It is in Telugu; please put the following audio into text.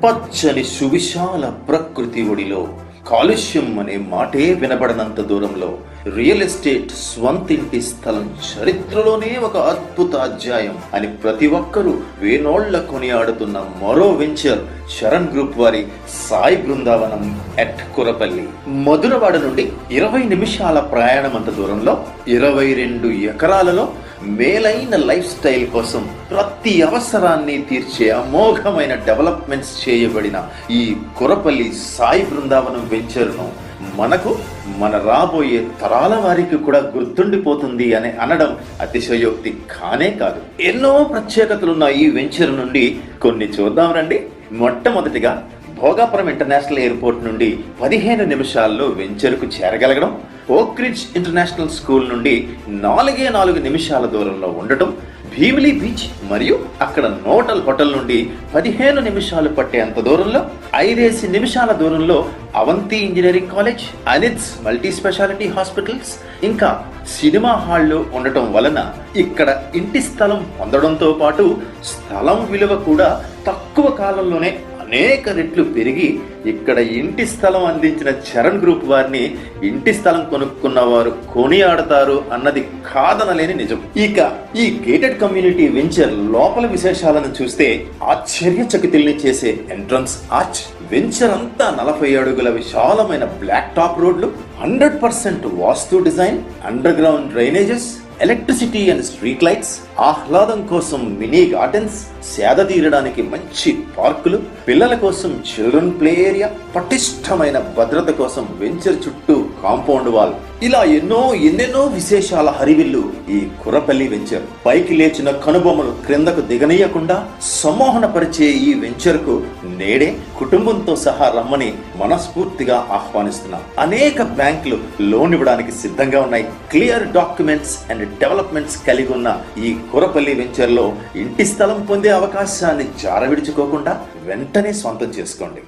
పచ్చని సువిశాల ప్రకృతి ఒడిలో కాలుష్యం అనే మాటే వినబడనంత దూరంలో రియల్ ఎస్టేట్ స్వంతింటి స్థలం చరిత్రలోనే ఒక అద్భుత అధ్యాయం అని ప్రతి ఒక్కరూ వేనోళ్ల కొనియాడుతున్న మరో వెంచర్ శరణ్ గ్రూప్ వారి సాయి బృందావనం ఎట్ కురపల్లి. మధురవాడ నుండి 20 నిమిషాల ప్రయాణమంత దూరంలో 22 ఎకరాలలో మేలైన లైఫ్ స్టైల్ కోసం ప్రతి అవసరాన్ని తీర్చే అమోఘమైన డెవలప్మెంట్స్ చేయబడిన ఈ కురపల్లి సాయి బృందావనం వెంచర్ను మనకు మన రాబోయే తరాల వారికి కూడా గుర్తుండిపోతుంది అని అనడం అతిశయోక్తి కానే కాదు. ఎన్నో ప్రత్యేకతలున్న ఈ వెంచర్ నుండి కొన్ని చూద్దాం రండి. మొట్టమొదటిగా భోగాపురం ఇంటర్నేషనల్ ఎయిర్పోర్ట్ నుండి 15 నిమిషాల్లో వెంచర్కు చేరగలగడం, ఓక్రిడ్జ్ ఇంటర్నేషనల్ స్కూల్ నుండి 4 నిమిషాల దూరంలో ఉండటం, భీమిలీ బీచ్ మరియు అక్కడ నోటల్ హోటల్ నుండి 15 నిమిషాలు పట్టేంత దూరంలో, 5 నిమిషాల దూరంలో Avanthi engineering college, ANITS multi speciality hospitals, ఇంకా సినిమా హాళ్లు ఉండటం వలన ఇక్కడ ఇంటి స్థలం పొందడంతో పాటు స్థలం విలువ కూడా తక్కువ కాలంలోనే అనేక రెట్లు పెరిగి ఇక్కడ ఇంటి స్థలం అందించిన చరణ్ గ్రూప్ వారిని ఇంటి స్థలం కొనుక్కున్న వారు కొనియాడతారు అన్నది కాదనలేని నిజం. ఇక ఈ గేటెడ్ కమ్యూనిటీ వెంచర్ లోపల విశేషాలను చూస్తే ఆశ్చర్యచకితుల్ని చేసే ఎంట్రన్స్ ఆర్చ్, వెంచర్ అంతా 40 అడుగుల విశాలమైన బ్లాక్ టాప్ రోడ్లు, 100% vastu design, underground drainages, electricity and street lights, ఆహ్లాదం కోసం మినీ గార్డెన్స్, సేద తీరడానికి మంచి పార్కులు, పిల్లల కోసం చిల్డ్రన్ ప్లే ఏరియా, పటిష్టమైన భద్రత కోసం వెంచర్ చుట్టూ కాంపౌండ్ వాల్, ఇలా ఎన్నెన్నో విశేషాల హరివిల్లు ఈ కురపల్లి వెంచర్. పైకి లేచిన కనుబొమ్మలు క్రిందకు దిగనీయకుండా సమ్మోహనపరిచే ఈ వెంచర్ కు నేడే కుటుంబంతో సహా రమ్మని మనస్ఫూర్తిగా ఆహ్వానిస్తున్నాం. అనేక బ్యాంకులు లోన్ ఇవ్వడానికి సిద్ధంగా ఉన్నాయి. క్లియర్ డాక్యుమెంట్స్ అండ్ డెవలప్మెంట్స్ కలిగి ఉన్న ఈ కురపల్లి వెంచర్ లో ఇంటి స్థలం పొందే అవకాశాన్ని జారవిడుచుకోకుండా వెంటనే స్వంతం చేసుకోండి.